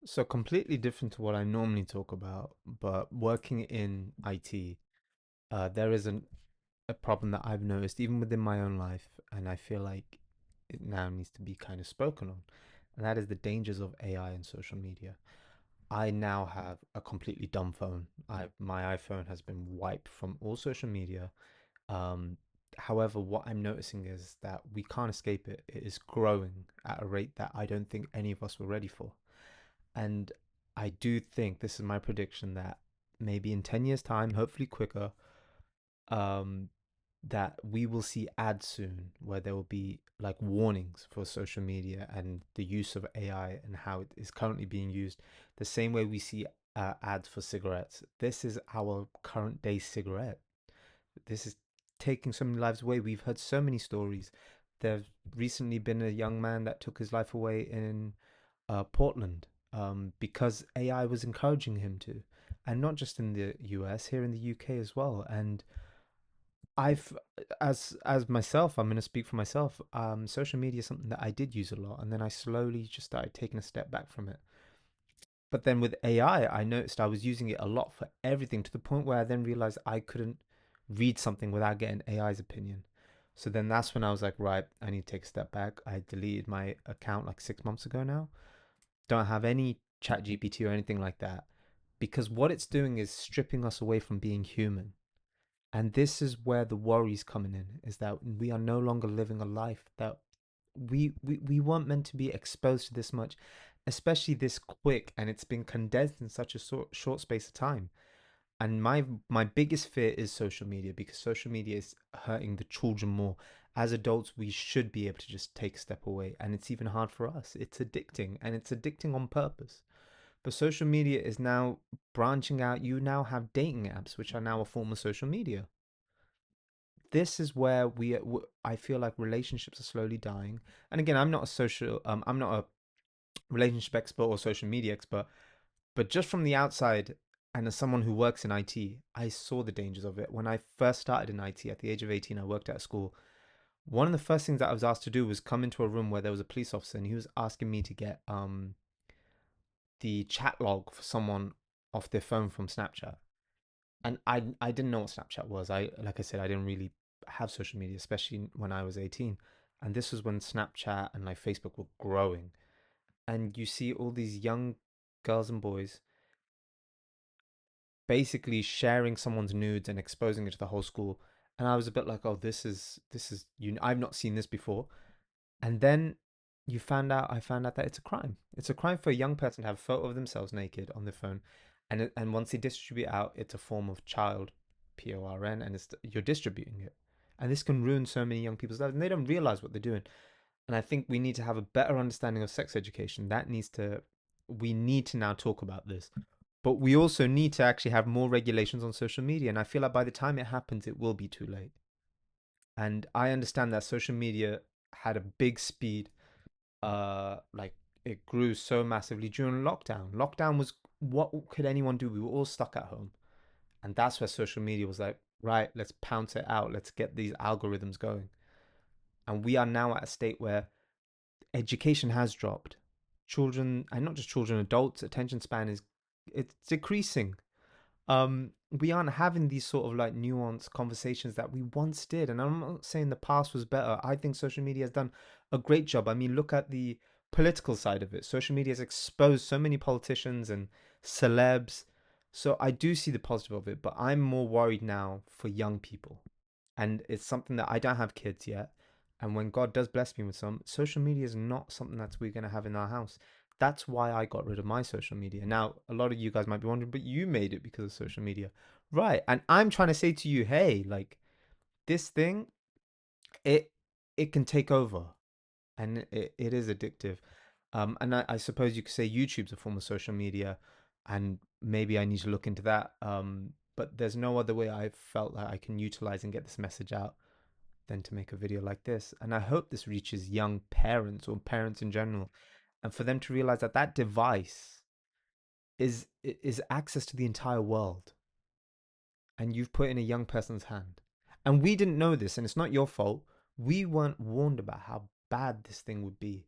So completely different to what I normally talk about, but working in IT, there is a problem that I've noticed even within my own life, and I feel like it now needs to be kind of spoken on, and that is the dangers of AI and social media. I now have a completely dumb phone. My iPhone has been wiped from all social media. Um, However, what I'm noticing is that we can't escape it. It is growing at a rate that I don't think any of us were ready for. And I do think this is my prediction that maybe in 10 years' time, hopefully quicker, um, that we will see ads soon where there will be like warnings for social media and the use of AI and how it is currently being used, the same way we see ads for cigarettes. This is our current day cigarette. This is taking so many lives away. We've heard so many stories. There's recently been a young man that took his life away in Portland, because AI was encouraging him to, and not just in the US, here in the UK as well. And I've, as myself, I'm going to speak for myself. Social media is something that I did use a lot, and then I slowly just started taking a step back from it. But then with AI, I noticed I was using it a lot for everything to the point where I then realized I couldn't read something without getting AI's opinion. So then that's when I was like, right, I need to take a step back. I deleted my account like 6 months ago now. Don't have any chat GPT or anything like that, because what it's doing is stripping us away from being human. And this is where the worries coming in, is that we are no longer living a life that we weren't meant to be exposed to this much, especially this quick, and it's been condensed in such a short space of time. And my biggest fear is social media, because social media is hurting the children more. As adults, we should be able to just take a step away, and it's even hard for us. It's addicting, and it's addicting on purpose. But social media is now branching out. You now have dating apps, which are now a form of social media. This is where I feel like relationships are slowly dying. And again, I'm not a relationship expert or social media expert, but just from the outside, and as someone who works in IT, I saw the dangers of it. When I first started in IT at the age of 18, I worked at a school. One of the first things that I was asked to do was come into a room where there was a police officer, and he was asking me to get the chat log for someone off their phone from Snapchat. And I didn't know what Snapchat was. I Like I said, I didn't really have social media, especially when I was 18. And this was when Snapchat and like Facebook were growing. And you see all these young girls and boys basically sharing someone's nudes and exposing it to the whole school. And I was a bit like, oh, this is you. I've not seen this before. And then I found out that it's a crime. It's a crime for a young person to have a photo of themselves naked on their phone, and once they distribute it out, it's a form of child porn, and you're distributing it, and this can ruin so many young people's lives, and they don't realize what they're doing. And I think we need to have a better understanding of sex education. We need to now talk about this, but we also need to actually have more regulations on social media. And I feel like by the time it happens, it will be too late. And I understand that social media had a big speed, like it grew so massively during lockdown. Lockdown was, what could anyone do? We were all stuck at home. And that's where social media was like, right, let's pounce it out. Let's get these algorithms going. And we are now at a state where education has dropped. Children, and not just children, adults, attention span is, it's decreasing. We aren't having these sort of like nuanced conversations that we once did. And I'm not saying the past was better. I think social media has done a great job. I mean, look at the political side of it. Social media has exposed so many politicians and celebs. So I do see the positive of it, but I'm more worried now for young people. And it's something that I don't have kids yet. And when God does bless me with some, social media is not something that we're going to have in our house. That's why I got rid of my social media. Now, a lot of you guys might be wondering, but you made it because of social media. Right. And I'm trying to say to you, hey, like this thing, it it can take over, and it is addictive. And I suppose you could say YouTube's a form of social media, and maybe I need to look into that. But there's no other way I felt that I can utilize and get this message out than to make a video like this. And I hope this reaches young parents or parents in general, and for them to realize that that device is access to the entire world, and you've put in a young person's hand. And we didn't know this, and it's not your fault. We weren't warned about how bad this thing would be.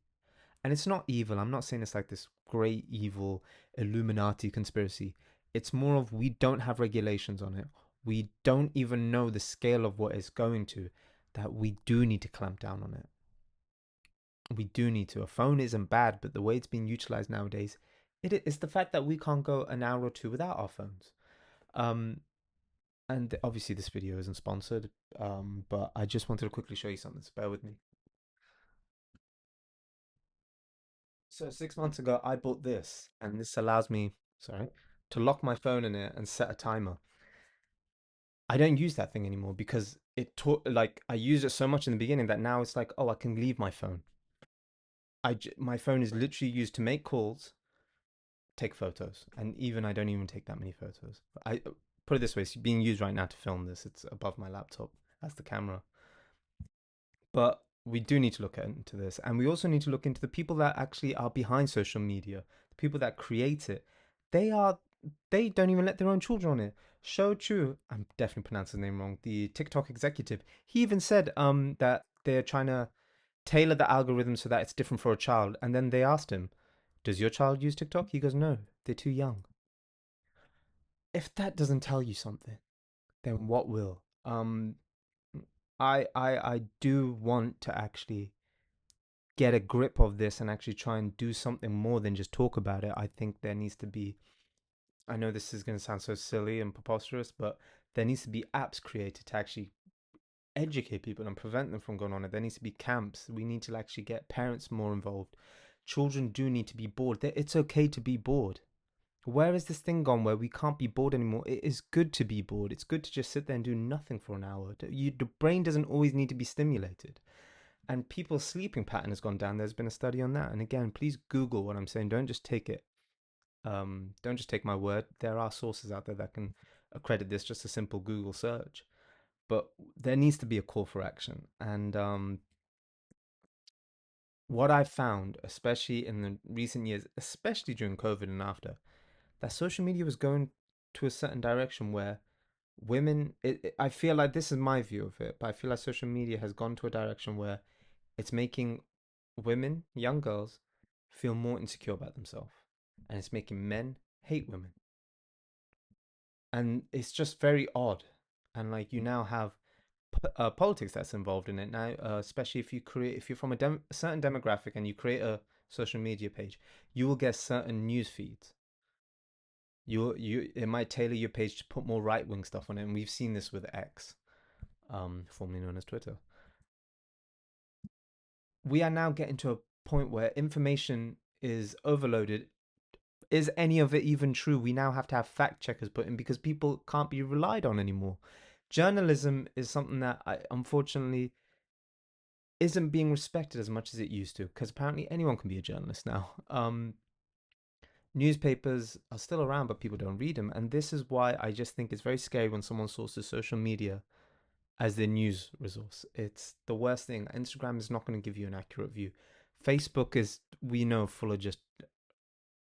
And it's not evil. I'm not saying it's like this great evil Illuminati conspiracy. It's more of we don't have regulations on it. We don't even know the scale of what it's going to, that we do need to clamp down on it. We do need to. A phone isn't bad, but the way it's being utilized nowadays, it's the fact that we can't go an hour or two without our phones. Um, and obviously this video isn't sponsored, but I just wanted to quickly show you something. So bear with me. So 6 months ago, I bought this, and this allows me, sorry, to lock my phone in it and set a timer. I don't use that thing anymore because it taught like I used it so much in the beginning that now it's like, oh, I can leave my phone. My phone is literally used to make calls, take photos, and even I don't even take that many photos. I put it this way: it's being used right now to film this. It's above my laptop as the camera. But we do need to look into this, and we also need to look into the people that actually are behind social media, the people that create it. They are they don't even let their own children on it. Shou Chu, I'm definitely pronouncing his name wrong. The TikTok executive, he even said that they're trying to tailor the algorithm so that it's different for a child. And then they asked him, "Does your child use TikTok?" He goes, "No, they're too young." If that doesn't tell you something, then what will? I do want to actually get a grip of this and actually try and do something more than just talk about it. I think there needs to be, I know this is going to sound so silly and preposterous, but there needs to be apps created to actually educate people and prevent them from going on it. There needs to be camps. We need to actually get parents more involved. Children do need to be bored. It's okay to be bored. Where is this thing gone where we can't be bored anymore? It is good to be bored. It's good to just sit there and do nothing for an hour. The brain doesn't always need to be stimulated. And people's sleeping pattern has gone down. There's been a study on that. And again, please Google what I'm saying. Don't just take it. Don't just take my word. There are sources out there that can accredit this. Just a simple Google search. But there needs to be a call for action. And what I found, especially in the recent years, especially during COVID and after, that social media was going to a certain direction where women. I feel like this is my view of it, but I feel like social media has gone to a direction where it's making women, young girls, feel more insecure about themselves. And it's making men hate women. And it's just very odd. And like you now have politics that's involved in it now, especially if you're from a certain demographic and you create a social media page, you will get certain news feeds. It might tailor your page to put more right wing stuff on it, and we've seen this with X, formerly known as Twitter. We are now getting to a point where information is overloaded. Is any of it even true? We now have to have fact checkers put in because people can't be relied on anymore. Journalism is something that unfortunately isn't being respected as much as it used to because apparently anyone can be a journalist now. Newspapers are still around, but people don't read them. And this is why I just think it's very scary when someone sources social media as their news resource. It's the worst thing. Instagram is not going to give you an accurate view. Facebook is, we know, full of just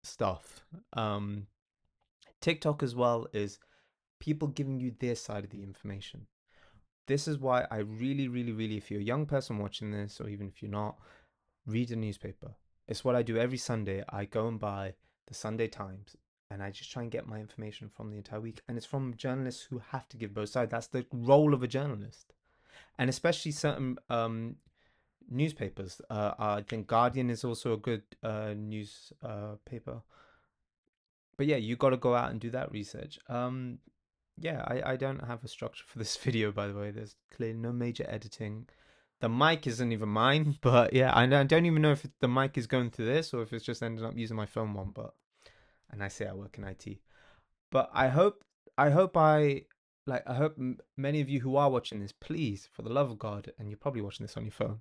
stuff. TikTok as well is people giving you their side of the information. This is why I really, really, really, if you're a young person watching this, or even if you're not, read a newspaper. It's what I do every Sunday. I go and buy the Sunday Times and I just try and get my information from the entire week. And it's from journalists who have to give both sides. That's the role of a journalist. And especially certain newspapers. I think Guardian is also a good news paper. But yeah, you got to go out and do that research. Yeah, I don't have a structure for this video, by the way. There's clearly no major editing. The mic isn't even mine, but yeah, I don't even know if the mic is going through this or if it's just ended up using my phone one. But and I say I work in IT, but I hope I I hope many of you who are watching this, please, for the love of God, and you're probably watching this on your phone,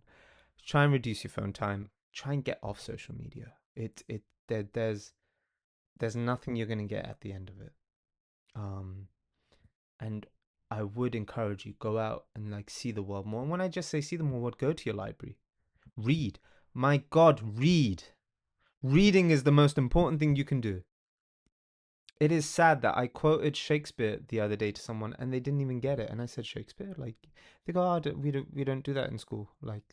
try and reduce your phone time. Try and get off social media. There's nothing you're gonna get at the end of it. Um, and I would encourage you go out and like see the world more. And when I just say see the world, go to your library, read. My God, read. Reading is the most important thing you can do. It is sad that I quoted Shakespeare the other day to someone and they didn't even get it. And I said Shakespeare, like they go, oh, we don't do that in school, like,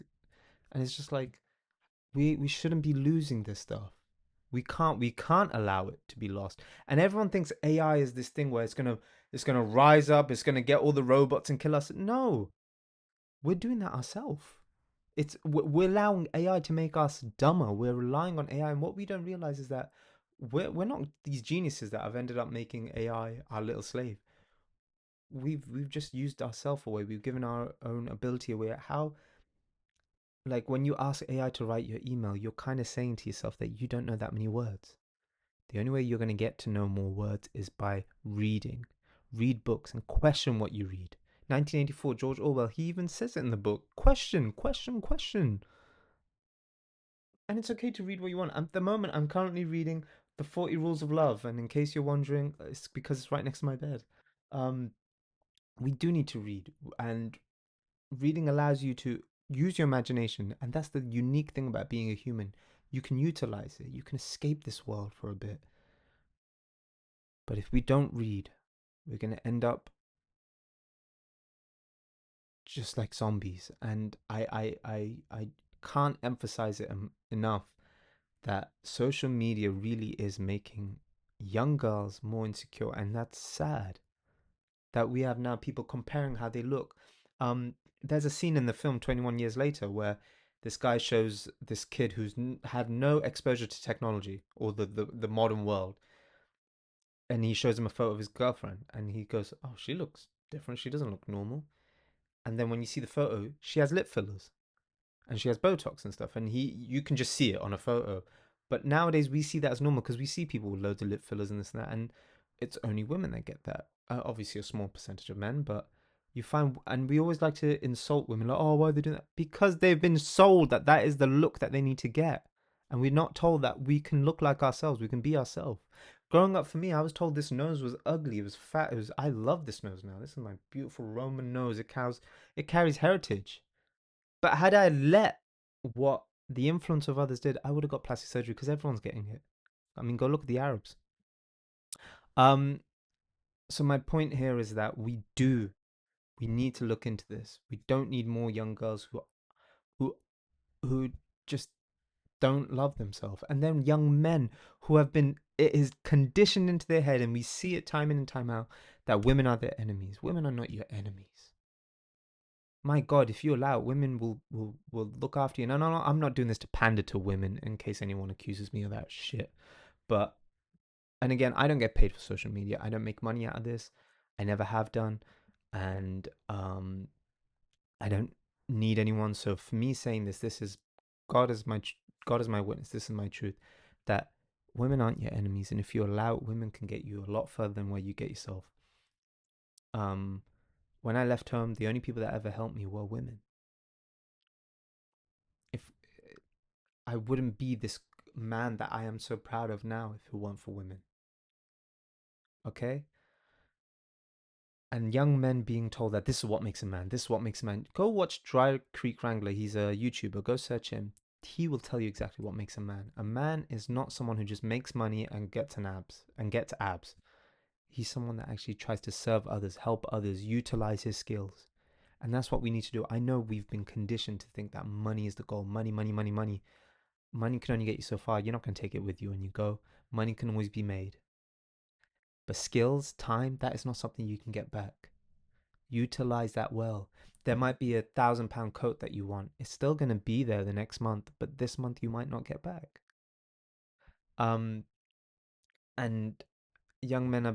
and it's just like We shouldn't be losing this stuff. We can't allow it to be lost. And everyone thinks AI is this thing where it's gonna rise up, it's gonna get all the robots and kill us. No, we're doing that ourselves. We're allowing AI to make us dumber. We're relying on AI, and what we don't realize is that we're not these geniuses that have ended up making AI our little slave. We've just used ourselves away. We've given our own ability away. How, like, when you ask AI to write your email, you're kind of saying to yourself that you don't know that many words. The only way you're going to get to know more words is by reading. Read books and question what you read. 1984, George Orwell, he even says it in the book. Question, question, question. And it's okay to read what you want. At the moment, I'm currently reading The 40 Rules of Love. And in case you're wondering, it's because it's right next to my bed. Um, we do need to read. And reading allows you to use your imagination. And that's the unique thing about being a human. You can utilize it, you can escape this world for a bit. But if we don't read, we're going to end up just like zombies. And I can't emphasize it enough that social media really is making young girls more insecure. And that's sad that we have now people comparing how they look. There's a scene in the film 21 Years Later where this guy shows this kid who's had no exposure to technology or the modern world, and he shows him a photo of his girlfriend, and he goes, "Oh, she looks different. She doesn't look normal." And then when you see the photo, she has lip fillers and she has Botox and stuff, and you can just see it on a photo. But nowadays we see that as normal because we see people with loads of lip fillers and this and that, and it's only women that get that. Obviously, a small percentage of men, but you find, and we always like to insult women, like, "Oh, why are they doing that?" Because they've been sold that that is the look that they need to get, and we're not told that we can look like ourselves, we can be ourselves. Growing up, for me, I was told this nose was ugly, it was fat, it was. I love this nose now. This is my beautiful Roman nose. It carries heritage. But had I let what the influence of others did, I would have got plastic surgery because everyone's getting it. I mean, go look at the Arabs. Um, so my point here is that we need to look into this. We don't need more young girls who who just don't love themselves, and then young men who have been, it is conditioned into their head, and we see it time in and time out, that women are their enemies. Women are not your enemies. My God, if you allow it, women will look after you. No, no, no, I'm not doing this to pander to women in case anyone accuses me of that shit. But, and again, I don't get paid for social media. I don't make money out of this. I never have done. And I don't need anyone. So for me saying this, this is God is my God is my witness. This is my truth. That women aren't your enemies, and if you allow it, women can get you a lot further than where you get yourself. Um, when I left home, the only people that ever helped me were women. If I wouldn't be this man that I am so proud of now if it weren't for women. Okay? And young men being told that this is what makes a man, this is what makes a man. Go watch Dry Creek Wrangler. He's a YouTuber. Go search him. He will tell you exactly what makes a man. A man is not someone who just makes money and gets abs. He's someone that actually tries to serve others, help others, utilize his skills. And that's what we need to do. I know we've been conditioned to think that money is the goal. Money, money, money, money. Money can only get you so far. You're not going to take it with you when you go. Money can always be made. But skills, time, that is not something you can get back. Utilize that well. There might be £1,000 coat that you want. It's still going to be there the next month, but this month you might not get back. Um, and young men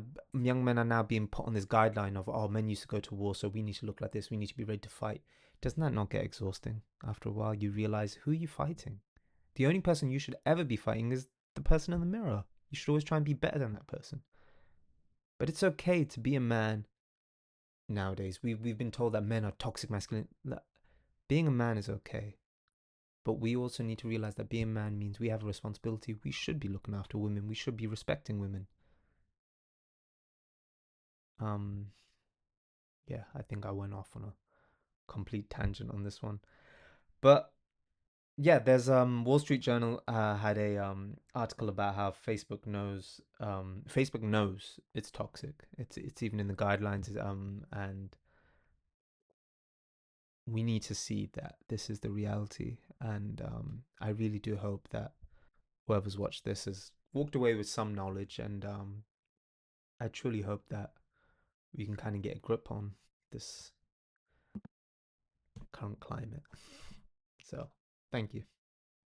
are now being put on this guideline of, oh, men used to go to war, so we need to look like this. We need to be ready to fight. Doesn't that not get exhausting? After a while, you realize who you're fighting. The only person you should ever be fighting is the person in the mirror. You should always try and be better than that person. But it's okay to be a man nowadays. We've been told that men are toxic masculine. Being a man is okay. But we also need to realize that being a man means we have a responsibility. We should be looking after women. We should be respecting women. Um, yeah, I think I went off on a complete tangent on this one. But yeah, there's Wall Street Journal had a article about how Facebook knows it's toxic. It's even in the guidelines, and we need to see that this is the reality. And I really do hope that whoever's watched this has walked away with some knowledge. And I truly hope that we can kind of get a grip on this current climate. So, thank you.